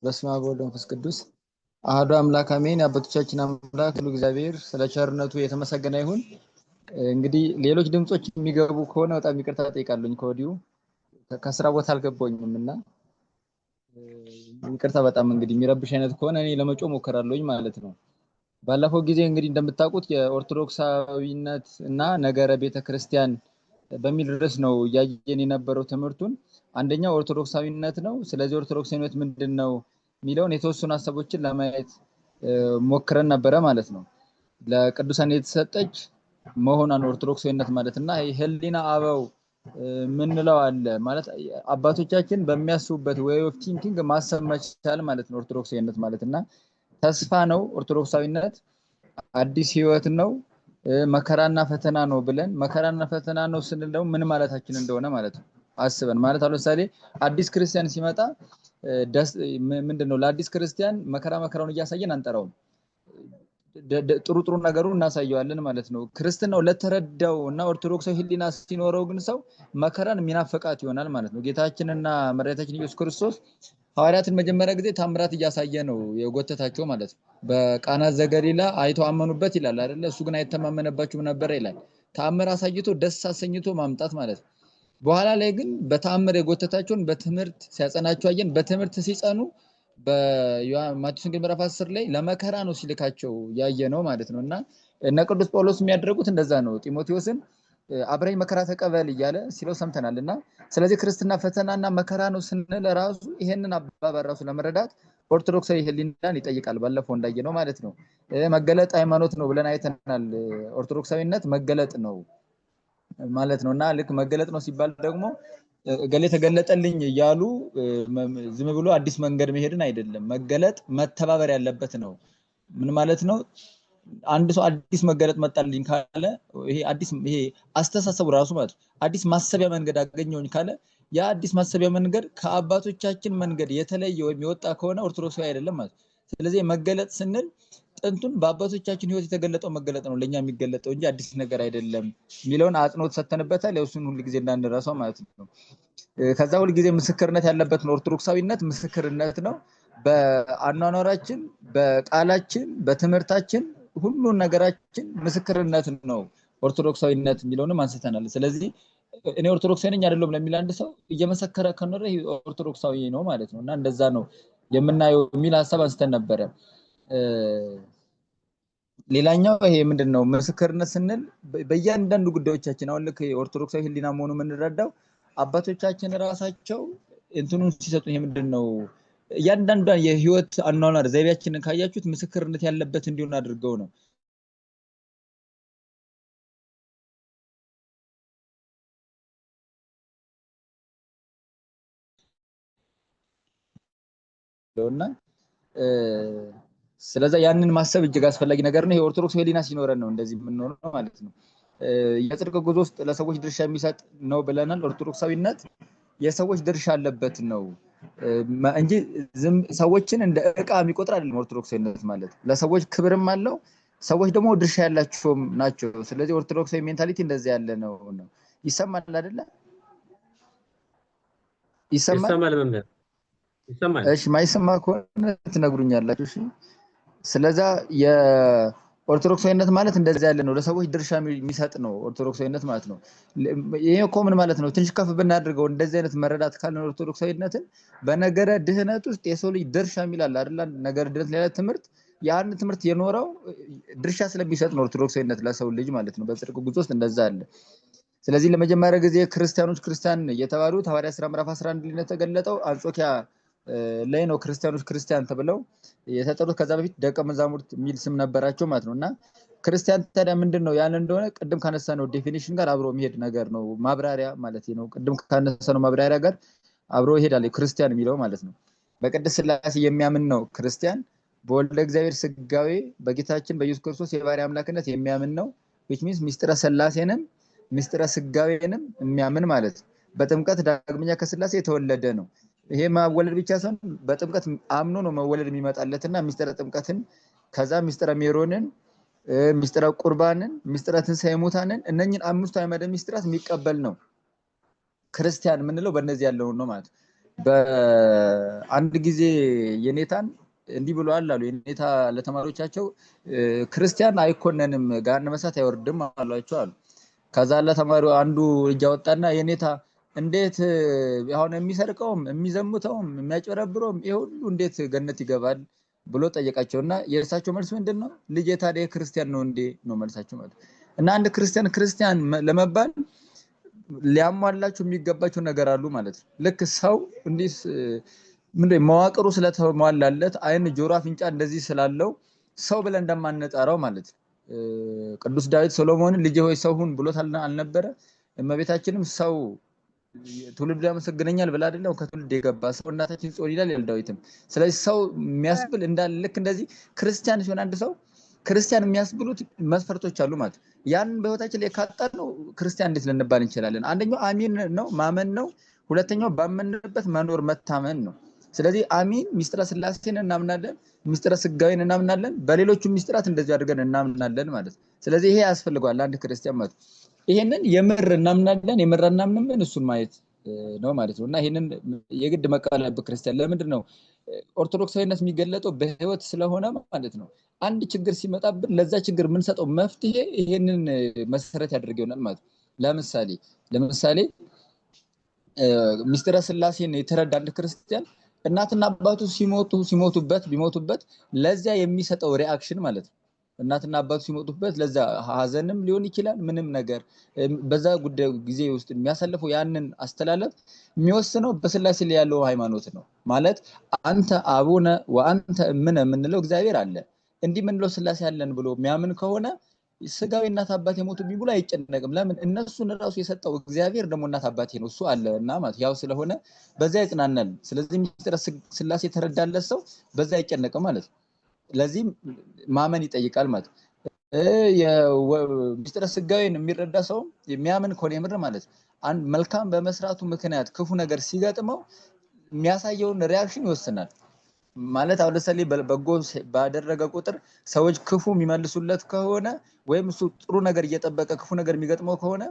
በስመ አብ ወወልድ ወመንፈስ ቅዱስ አሐዱ አምላክ አሜን። የአባቶቻችን አምላክ ሁሉ እግዚአብሔር ስለ ቸርነቱ የተመሰገነ ይሁን። እንግዲህ ሌሎች ድምጾች የሚገቡ ከሆነ በጣም ይቅርታ ጠይቃለሁኝ ከወዲሁ ከስራ ቦታ አልገባኝምና ይቅርታ በጣም እንግዲህ የሚረብሽ አይነት ከሆነ እኔ ለመጮህ ሞክራለሁኝ ማለት ነው። ባለፈው ጊዜ እንግዲህ እንደምታውቁት የኦርቶዶክሳዊነት እና ነገረ ቤተክርስቲያን በሚል ርዕስ ነው ያየን የነበረው ትምህርቱን። አንደኛው ኦርቶዶክሳዊነት ነው። ስለዚህ ኦርቶዶክሳዊነት ምንድነው ሚለውን የተወሰኑ ሐሳቦችን ለማየት ሞክረን ነበረ ማለት ነው። ለቅዱሳን የተሰጠች መሆኗን ኦርቶዶክሳዊነት ማለትና ህሊና አበው ምንለው አለ ማለት አባቶቻችን በሚያስቡበት way of thinking ማሰብ መቻል ማለት ነው ኦርቶዶክሳዊነት ማለትና ተስፋ ነው። ኦርቶዶክሳዊነት አዲስ ህይወት ነው። መከራና ፈተና ነው ብለን መከራና ፈተና ነው ስንል ደግሞ ምን ማለታችን እንደሆነ ማለት ነው አስበን ማለት አሁን ለምሳሌ አዲስ ክርስቲያን ሲመጣ ምንድነው ለአዲስ ክርስቲያን መከራውን እያሳየን አንጠራውም። ጥሩ ነገሩን እናሳየዋለን ማለት ነው። ክርስትናው ለተረዳው እና ኦርቶዶክሳዊ ህሊና ሲኖረው ግን ሰው መከራን የሚናፈቃት ይሆናል ማለት ነው። ጌታችንና መድኃኒታችን ኢየሱስ ክርስቶስ ሐዋርያትን መጀመሪያ ጊዜ ታምራት እያሳየ ነው የጎተታቸው ማለት ነው። በቃና ዘገሊላ አይተው አመኑበት ይላል አይደለ? እሱ ግን አይተማመነባቸውም ነበር ይላል። ታምር አሳይቶ ደስ አሰኝቶ ማምጣት ማለት ነው። በኋላ ላይ ግን በታምር የጎተታቸውን በትምህርት ሲያጸናቸው አየን። በትምህርት ሲጸኑ በማቴዎስ ወንጌል ምዕራፍ 10 ላይ ለመከራ ነው ሲልካቸው ያየ ነው ማለት ነውና እነ ቅዱስ ጳውሎስ የሚያደርጉት እንደዛ ነው። ጢሞቴዎስን አብረኝ መከራ ተቀበል እያለ ሲለው ሰምተናልና ስለዚህ ክርስትና ፈተናና መከራ ነው ስንል ራሱ ይሄንን አባባል ራሱ ለመረዳት ኦርቶዶክሳዊ ህሊናን ይጠይቃል። ባለፈው እንዳየነው ማለት ነው። መገለጥ ሃይማኖት ነው ብለን አይተናል። ኦርቶዶክሳዊነት መገለጥ ነው ማለት ነውና ልክ መገለጥ ነው ሲባል ደግሞ ገሌ ተገለጠልኝ እያሉ ዝም ብሎ አዲስ መንገድ መሄድን አይደለም። መገለጥ መተባበር ያለበት ነው። ምን ማለት ነው? አንድ ሰው አዲስ መገለጥ መጣልኝ ካለ ይሄ አስተሳሰቡ ራሱ ማለት አዲስ ማሰቢያ መንገድ አገኘውኝ ካለ ያ አዲስ ማሰቢያ መንገድ ከአባቶቻችን መንገድ የተለየ ወይም የወጣ ከሆነ ኦርቶዶክሳዊ አይደለም ማለት። ስለዚህ መገለጥ ስንል ጥንቱን በአባቶቻችን ህይወት የተገለጠው መገለጥ ነው ለኛ የሚገለጠው እንጂ አዲስ ነገር አይደለም ሚለውን አጽንኦት ሰተንበታል። ያውሱን ሁሉ ጊዜ እንዳንረሳው ማለት ነው። ከዛ ሁሉ ጊዜ ምስክርነት ያለበት ነው። ኦርቶዶክሳዊነት ምስክርነት ነው። በአኗኗራችን፣ በቃላችን፣ በትምህርታችን ሁሉ ነገራችን ምስክርነት ነው ኦርቶዶክሳዊነት ሚለውንም አንስተናል። ስለዚህ እኔ ኦርቶዶክሳዊ ነኝ አይደለም ለሚል አንድ ሰው እየመሰከረ ከኖረ ኦርቶዶክሳዊ ነው ማለት ነውና እንደዛ ነው የምናየው ሚል ሐሳብ አንስተን ነበረ። ሌላኛው ይሄ ምንድነው ምስክርነት ስንል በእያንዳንዱ ጉዳዮቻችን አሁን ልክ ኦርቶዶክሳዊ ህሊና መሆኑ የምንረዳው አባቶቻችን ራሳቸው እንትኑን ሲሰጡ ይሄ ምንድነው እያንዳንዷን የህይወት አኗኗር ዘይቤያችንን ካያችሁት ምስክርነት ያለበት እንዲሆን አድርገው ነው። እና ስለዚህ ያንን ማሰብ እጅግ አስፈላጊ ነገር ነው። የኦርቶዶክስ ህሊና ሲኖረን ነው እንደዚህ የምንሆነው ማለት ነው። የጽድቅ ጉዞ ውስጥ ለሰዎች ድርሻ የሚሰጥ ነው ብለናል። ኦርቶዶክሳዊነት የሰዎች ድርሻ አለበት ነው እንጂ ሰዎችን እንደ ዕቃ የሚቆጥር አይደለም። ኦርቶዶክሳዊነት ማለት ለሰዎች ክብርም አለው፣ ሰዎች ደግሞ ድርሻ ያላቸው ናቸው። ስለዚህ ኦርቶዶክሳዊ ሜንታሊቲ እንደዚህ ያለ ነው። ይሰማል አይደለ? ይሰማል መምህር ይሰማል። እሺ ማይሰማ ከሆነ ትነግሩኛላችሁ። እሺ ስለዛ የኦርቶዶክሳዊነት ማለት እንደዚህ ያለ ነው። ለሰዎች ድርሻ የሚሰጥ ነው ኦርቶዶክሳዊነት ማለት ነው። ይሄ እኮ ምን ማለት ነው? ትንሽ ከፍ ብናደርገው እንደዚህ አይነት መረዳት ካለን ኦርቶዶክሳዊነትን በነገረ ድህነት ውስጥ የሰው ልጅ ድርሻ የሚላል አይደል? ነገረ ድህነት ሌላ ትምህርት ያን ትምህርት የኖረው ድርሻ ስለሚሰጥ ነው ኦርቶዶክሳዊነት ለሰው ልጅ ማለት ነው። በጽድቅ ጉዞ ውስጥ እንደዛ አለ። ስለዚህ ለመጀመሪያ ጊዜ ክርስቲያኖች ክርስቲያን የተባሉት ሐዋርያት ሥራ ምዕራፍ 11 ላይ ተገለጠው አንጾኪያ ላይ ነው ክርስቲያኖች ክርስቲያን ተብለው የተጠሩት። ከዛ በፊት ደቀ መዛሙርት የሚል ስም ነበራቸው ማለት ነውና ክርስቲያን ታዲያ ምንድነው ያን እንደሆነ ቅድም ካነሳነው ዴፊኒሽን ጋር አብሮ የሚሄድ ነገር ነው። ማብራሪያ ማለት ነው። ቅድም ካነሳነው ማብራሪያ ጋር አብሮ ይሄዳል ክርስቲያን የሚለው ማለት ነው። በቅድስት ሥላሴ የሚያምን ነው ክርስቲያን። በወልደ እግዚአብሔር ስጋዌ በጌታችን በኢየሱስ ክርስቶስ የባሕርይ አምላክነት የሚያምን ነው። which means ሚስጥረ ሥላሴንም ሚስጥረ ስጋዌንም የሚያምን ማለት ነው። በጥምቀት ዳግመኛ ከሥላሴ የተወለደ ነው። ይሄ ማወለድ ብቻ ሳይሆን በጥምቀት አምኖ ነው መወለድ የሚመጣለትና ሚስጥረ ጥምቀትን ከዛ ሚስጥረ ሜሮንን ሚስጥረ ቁርባንን ሚስጥረ ትንሣኤ ሙታንን እነኚህን አምስቱ አዕማደ ሚስጥራት የሚቀበል ነው ክርስቲያን የምንለው በእነዚህ ያለው ነው ማለት። በአንድ ጊዜ የኔታን እንዲህ ብለዋል አሉ። የኔታ ለተማሪዎቻቸው ክርስቲያን አይኮነንም ገሃነመ እሳት አይወርድም አሏቸው አሉ። ከዛ ለተማሪው አንዱ እጅ አወጣና የኔታ እንዴት አሁን የሚሰርቀውም የሚዘሙተውም የሚያጭበረብረውም ይሄ ሁሉ እንዴት ገነት ይገባል ብሎ ጠየቃቸውና የእርሳቸው መልስ ምንድነው? ልጄ ታዲያ ክርስቲያን ነው እንዴ ነው መልሳቸው ማለት። እና አንድ ክርስቲያን ለመባል ሊያሟላቸው የሚገባቸው ነገር አሉ ማለት ነው። ልክ ሰው እንዲህ ምንድነው መዋቅሩ ስለተሟላለት አይን ጆሮ አፍንጫ እንደዚህ ስላለው ሰው ብለን እንደማንጠራው ማለት ነው። ቅዱስ ዳዊት ሶሎሞንን ልጄ ሆይ ሰው ሁን ብሎታል አልነበረ? እመቤታችንም ሰው ትውልድ ያመሰግነኛል ብላ አይደለም ከትውልድ የገባ ሰው እናታችን ጽዮን ይላል ዳዊትም። ስለዚህ ሰው የሚያስብል እንዳለ ልክ እንደዚህ ክርስቲያን ሲሆን አንድ ሰው ክርስቲያን የሚያስብሉት መስፈርቶች አሉ ማለት። ያን በህይወታችን ላይ ካጣን ነው ክርስቲያን እንዴት ልንባል እንችላለን? አንደኛው አሚን ነው ማመን ነው። ሁለተኛው ባመንበት መኖር መታመን ነው። ስለዚህ አሚን ሚስጥረ ስላሴን እናምናለን፣ ሚስጥረ ስጋዌን እናምናለን፣ በሌሎቹ ሚስጥራት እንደዚህ አድርገን እናምናለን ማለት። ስለዚህ ይሄ ያስፈልጋል አንድ ክርስቲያን ማለት። ይሄንን የምር እናምናለን የምር እናምንም እሱን ማየት ነው ማለት ነው። እና ይሄንን የግድ መቀበል አለበት ክርስቲያን። ለምንድን ነው ኦርቶዶክሳዊነት የሚገለጠው በህይወት ስለሆነ ማለት ነው። አንድ ችግር ሲመጣብን ለዛ ችግር የምንሰጠው መፍትሄ ይሄንን መሰረት ያደርገው ይሆናል ማለት ነው። ለምሳሌ ሚስጥረ ስላሴን የተረዳ አንድ ክርስቲያን እናትና አባቱ ቢሞቱበት ለዚያ የሚሰጠው ሪአክሽን ማለት ነው። እናትና አባቱ ሲሞቱበት ለዛ ሀዘንም ሊሆን ይችላል ምንም ነገር በዛ ጉዳይ ጊዜ ውስጥ የሚያሳልፈው ያንን አስተላለፍ የሚወስነው በስላሴ ላይ ያለው ሃይማኖት ነው ማለት። አንተ አቡነ ወአንተ እምነ የምንለው እግዚአብሔር አለ እንዲህ ምንለው ስላሴ አለን ብሎ የሚያምን ከሆነ ስጋዊ እናት አባቴ ሞቱ ቢብሉ አይጨነቅም። ለምን እነሱን ራሱ የሰጠው እግዚአብሔር ደግሞ እናት አባቴ ነው እሱ አለና ማለት ያው ስለሆነ በዛ ይጽናናል። ስለዚህ ሚስጥረ ስላሴ የተረዳለት ሰው በዛ አይጨነቅም ማለት ነው። ለዚህ ማመን ይጠይቃል ማለት ሚስጥረ ስጋዌን የሚረዳ ሰው የሚያምን ከሆነ የምር ማለት አንድ መልካም በመስራቱ ምክንያት ክፉ ነገር ሲገጥመው የሚያሳየውን ሪአክሽን ይወስናል ማለት። አሁን ለምሳሌ በጎ ባደረገ ቁጥር ሰዎች ክፉ የሚመልሱለት ከሆነ ወይም እሱ ጥሩ ነገር እየጠበቀ ክፉ ነገር የሚገጥመው ከሆነ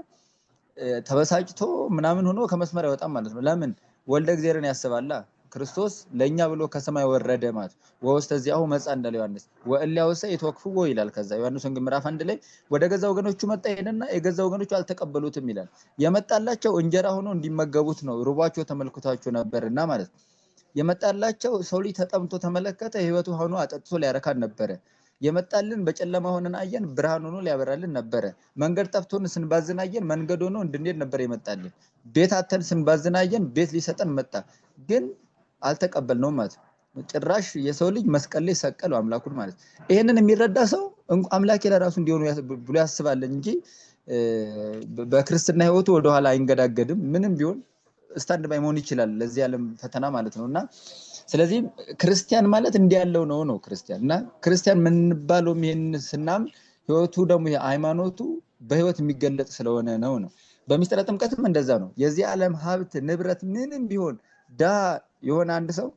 ተበሳጭቶ ምናምን ሆኖ ከመስመር አይወጣም ማለት ነው። ለምን ወልደ እግዚአብሔርን ያስባላ ክርስቶስ ለኛ ብሎ ከሰማይ ወረደ ማለት ወስተዚያው መጻ እንዳለ ዮሐንስ ወእሊያውሰ ይተወክፉ ይላል። ከዛ ዮሐንስ ወንጌል ምዕራፍ 1 ላይ ወደ ገዛ ወገኖቹ መጣ ይሄንና የገዛ ወገኖቹ አልተቀበሉትም ይላል። የመጣላቸው እንጀራ ሆኖ እንዲመገቡት ነው ሩባቸው ተመልክቷቸው ነበርና ማለት የመጣላቸው ሰው ልጅ ተጠምቶ ተመለከተ ህይወቱ ሆኖ አጠጥቶ ሊያረካን ነበረ። የመጣልን በጨለማ ሆነን አየን ብርሃን ሆኖ ሊያበራልን ነበረ። መንገድ ጠፍቶን ስንባዝን አየን መንገድ ሆኖ እንድንሄድ ነበር የመጣልን። ቤት አተን ስንባዝን አየን ቤት ሊሰጠን መጣ። ግን አልተቀበልነውም ማለት ጭራሽ የሰው ልጅ መስቀል ላይ ሰቀለው አምላኩን ማለት። ይሄንን የሚረዳ ሰው አምላኬ ለራሱ እንዲሆኑ ብሎ ያስባል እንጂ በክርስትና ህይወቱ ወደ ኋላ አይንገዳገድም። ምንም ቢሆን ስታንድ ባይ መሆን ይችላል ለዚህ ዓለም ፈተና ማለት ነውና ስለዚህ ክርስቲያን ማለት እንዲያለው ነው ክርስቲያን። እና ክርስቲያን ምንባለው ይሄን ስናም ህይወቱ ደግሞ ሃይማኖቱ በህይወት የሚገለጥ ስለሆነ ነው። በሚስጥረ ጥምቀትም እንደዛ ነው። የዚህ ዓለም ሀብት ንብረት ምንም ቢሆን ዳ የሆነ አንድ ሰው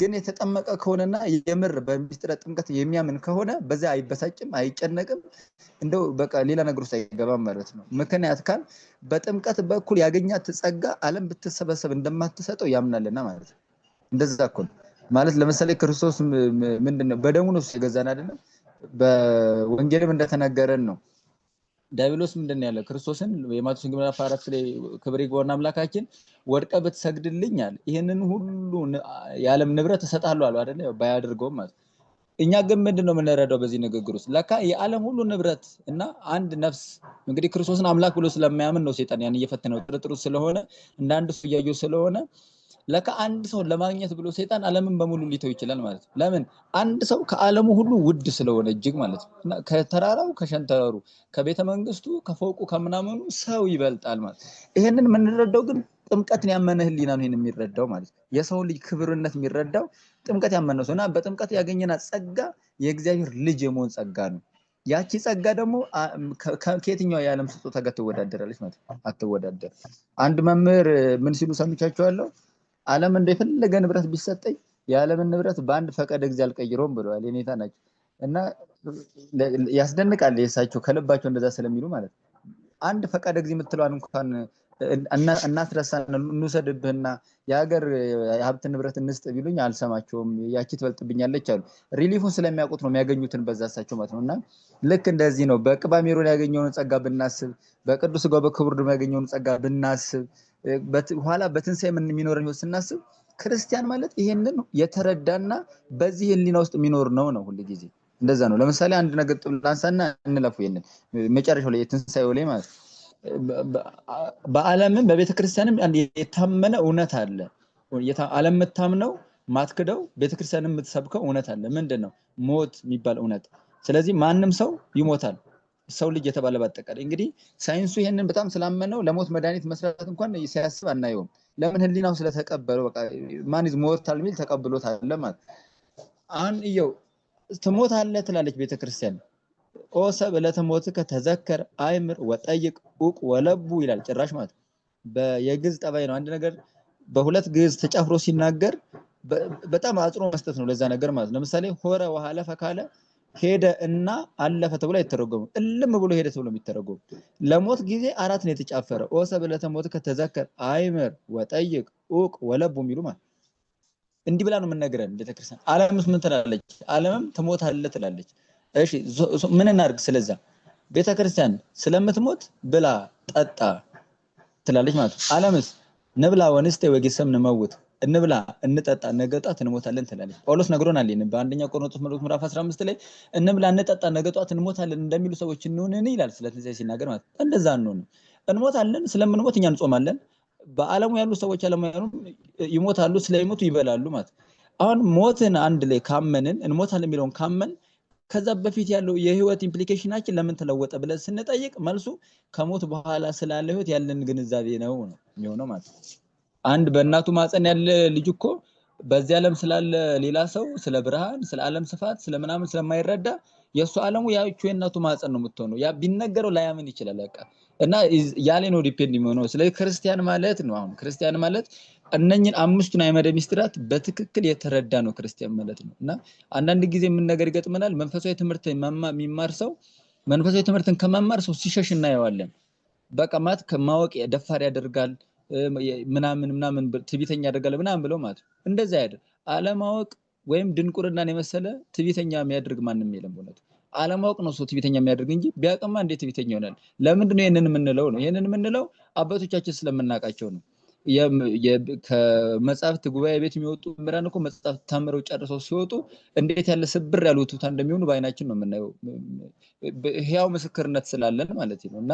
ግን የተጠመቀ ከሆነና የምር በሚስጥረ ጥምቀት የሚያምን ከሆነ በዛ አይበሳጭም አይጨነቅም እንደው በቃ ሌላ ነገር ውስጥ አይገባም ማለት ነው። ምክንያት ካል በጥምቀት በኩል ያገኛት ጸጋ ዓለም ብትሰበሰብ እንደማትሰጠው ያምናልና ማለት ነው። እንደዛ እኮ ማለት ለምሳሌ ክርስቶስ ምንድነው በደሙ ነው የገዛን አይደለም? በወንጌልም እንደተነገረን ነው። ዲያብሎስ ምንድነው ያለው ክርስቶስን የማቴዎስ ወንጌል ምዕራፍ 4 ላይ ክብር ይግባውና አምላካችን ወድቀ ብትሰግድልኝ አለ ይሄንን ሁሉ የዓለም ንብረት እሰጣለሁ አለው አይደል? ባያደርገውም ማለት እኛ ግን ምንድነው የምንረዳው በዚህ ንግግር ውስጥ ለካ የዓለም ሁሉ ንብረት እና አንድ ነፍስ እንግዲህ ክርስቶስን አምላክ ብሎ ስለማያምን ነው ሰይጣን ያን እየፈተነው ጥርጥሩ ስለሆነ እንደ አንድ ሰው እያየው ስለሆነ ለካ አንድ ሰው ለማግኘት ብሎ ሰይጣን ዓለምን በሙሉ ሊተው ይችላል ማለት ነው። ለምን አንድ ሰው ከዓለሙ ሁሉ ውድ ስለሆነ እጅግ ማለት ነው። እና ከተራራው ከሸንተረሩ ከቤተ መንግስቱ ከፎቁ ከምናምኑ ሰው ይበልጣል ማለት ይሄንን የምንረዳው ግን ጥምቀትን ያመነ ህሊና ነው ይሄን የሚረዳው ማለት የሰው ልጅ ክብርነት የሚረዳው ጥምቀት ያመነው ሰውና በጥምቀት ያገኘና ጸጋ የእግዚአብሔር ልጅ የመሆን ጸጋ ነው። ያቺ ጸጋ ደግሞ ከየትኛው የዓለም ስጦታ ጋር ትወዳደራለች ማለት አትወዳደር። አንድ መምህር ምን ሲሉ ሰምቻቸዋለሁ ዓለም እንደፈለገ ንብረት ቢሰጠኝ የዓለምን ንብረት በአንድ ፈቃድ እግዚአብሔር አልቀይሮም ብለዋል። የኔታ ናቸው እና ያስደንቃል የሳቸው ከልባቸው እንደዛ ስለሚሉ ማለት አንድ ፈቃድ እግዚአብሔር የምትለዋን እንኳን እናስረሳን እንውሰድብህና የሀገር ሀብት ንብረት እንስጥ ቢሉኝ አልሰማቸውም ያቺ ትበልጥብኛለች አሉ። ሪሊፉን ስለሚያውቁት ነው የሚያገኙትን በዛ እሳቸው ማለት ነውና ልክ እንደዚህ ነው። በቅባ ሜሮን ያገኘውን ጸጋ ብናስብ፣ በቅዱስ ሥጋው በክቡር ደሙ ያገኘውን ጸጋ ብናስብ፣ ኋላ በትንሣኤ ምን የሚኖረን ህይወት ስናስብ ክርስቲያን ማለት ይሄንን የተረዳና በዚህ ህሊና ውስጥ የሚኖር ነው ሁሉ ጊዜ እንደዛ ነው። ለምሳሌ አንድ ነገር ላንሳና እንለፉ ይሄንን መጨረሻው ላይ የትንሣኤው ላይ ማለት በዓለምም በቤተክርስቲያንም የታመነ እውነት አለ። ዓለም የምታምነው ማትክደው ቤተክርስቲያን የምትሰብከው እውነት አለ። ምንድነው? ሞት የሚባል እውነት። ስለዚህ ማንም ሰው ይሞታል። ሰው ልጅ የተባለ ባጠቃላይ እንግዲህ ሳይንሱ ይሄንን በጣም ስላመነው ለሞት መድኃኒት መስራት እንኳን ሲያስብ አናየውም። ለምን? ህሊናው ስለተቀበለው በቃ ማን is mortal ሚል ተቀብሎታል ማለት። አሁን ይኸው ትሞታለህ ትላለች ቤተክርስቲያን። ኦ ሰብ ለተሞትከ ተዘከር አይምር ወጠይቅ ኡቅ ወለቡ ይላል ጭራሽ ማለት። በየግዕዝ ጠባይ ነው። አንድ ነገር በሁለት ግዕዝ ተጨፍሮ ሲናገር በጣም አጽሮ መስጠት ነው ለዛ ነገር ማለት። ለምሳሌ ሆረ ወሐለፈ ካለ ሄደ እና አለፈ ተብሎ አይተረጎምም። እልም ብሎ ሄደ ተብሎ የሚተረጎም። ለሞት ጊዜ አራት ነው የተጫፈረ። ኦ ሰብ ለተሞትከ ተዘከር አይምር ወጠይቅ ኡቅ ወለቡ የሚሉ ማለት። እንዲህ ብላ ነው የምንነግረን ቤተክርስቲያን። ዓለምስ ምን ትላለች? ዓለምም ትሞታለህ ትላለች። እሺ ምን እናድርግ? ስለዛ ቤተክርስቲያን ስለምትሞት ብላ ጠጣ ትላለች ማለት ነው። ዓለምስ ንብላ ወንስቴ ወጌሰም እንመውት እንብላ እንጠጣ ነገ ጧት እንሞታለን ትላለች። ጳውሎስ ነግሮናል። በአንደኛ ቆሮንቶስ መልእክት ምዕራፍ 15 ላይ እንብላ እንጠጣ ነገ ጧት እንሞታለን እንደሚሉ ሰዎች እንሆንን ይላል። ስለዚህ ሲናገር ማለት እንደዛ ነው። እንሞታለን፣ ስለምንሞት እኛ እንጾማለን። በዓለሙ ያሉ ሰዎች ዓለማውያኑ ይሞታሉ፣ ስለይሞቱ ይበላሉ ማለት። አሁን ሞትን አንድ ላይ ካመንን እንሞታለን የሚለውን ካመን ከዛ በፊት ያለው የህይወት ኢምፕሊኬሽናችን ለምን ተለወጠ ብለን ስንጠይቅ መልሱ ከሞት በኋላ ስላለ ህይወት ያለን ግንዛቤ ነው የሚሆነው ማለት ነው። አንድ በእናቱ ማፀን ያለ ልጅ እኮ በዚህ ዓለም ስላለ ሌላ ሰው ስለ ብርሃን ስለ ዓለም ስፋት ስለምናምን ስለማይረዳ የሱ ዓለሙ ያቺ የእናቱ ማፀን ነው የምትሆነው። ያ ቢነገረው ላያምን ይችላል በቃ። እና ያለ ነው ዲፔንድ የሚሆነው። ስለዚህ ክርስቲያን ማለት ነው አሁን ክርስቲያን ማለት እነኝን አምስቱን አዕማደ ምስጢራት በትክክል የተረዳ ነው ክርስቲያን ማለት ነው። እና አንዳንድ ጊዜ ምን ነገር ይገጥመናል? መንፈሳዊ ትምህርት የሚማር ሰው መንፈሳዊ ትምህርትን ከመማር ሰው ሲሸሽ እናየዋለን። በቃ ማለት ከማወቅ ደፋር ያደርጋል ምናምን ትዕቢተኛ ያደርጋል ምናምን ብለው ማለት እንደዛ ያደርግ። አለማወቅ ወይም ድንቁርናን የመሰለ ትዕቢተኛ የሚያደርግ ማንም የለም በእውነቱ። አለማወቅ ነው ሰው ትዕቢተኛ የሚያደርግ እንጂ ቢያውቅማ እንዴት ትዕቢተኛ ይሆናል? ለምንድን ነው ይሄንን የምንለው ነው? ይሄንን የምንለው አባቶቻችን ስለምናውቃቸው ነው። ከመጽሐፍት ጉባኤ ቤት የሚወጡ መምህራን እኮ መጽሐፍ ተምረው ጨርሰው ሲወጡ እንዴት ያለ ስብር ያሉ ትውታ እንደሚሆኑ በአይናችን ነው የምናየው። ህያው ምስክርነት ስላለን ማለት ነው። እና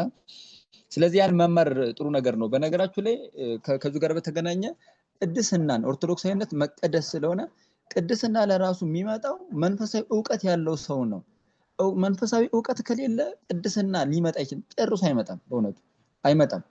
ስለዚህ ያን መማር ጥሩ ነገር ነው። በነገራችሁ ላይ ከዚህ ጋር በተገናኘ ቅድስናን ኦርቶዶክሳዊነት መቀደስ ስለሆነ ቅድስና ለራሱ የሚመጣው መንፈሳዊ ዕውቀት ያለው ሰው ነው። መንፈሳዊ ዕውቀት ከሌለ ቅድስና ሊመጣ ይችላል ጨርሶ አይመጣም። በእውነቱ አይመጣም።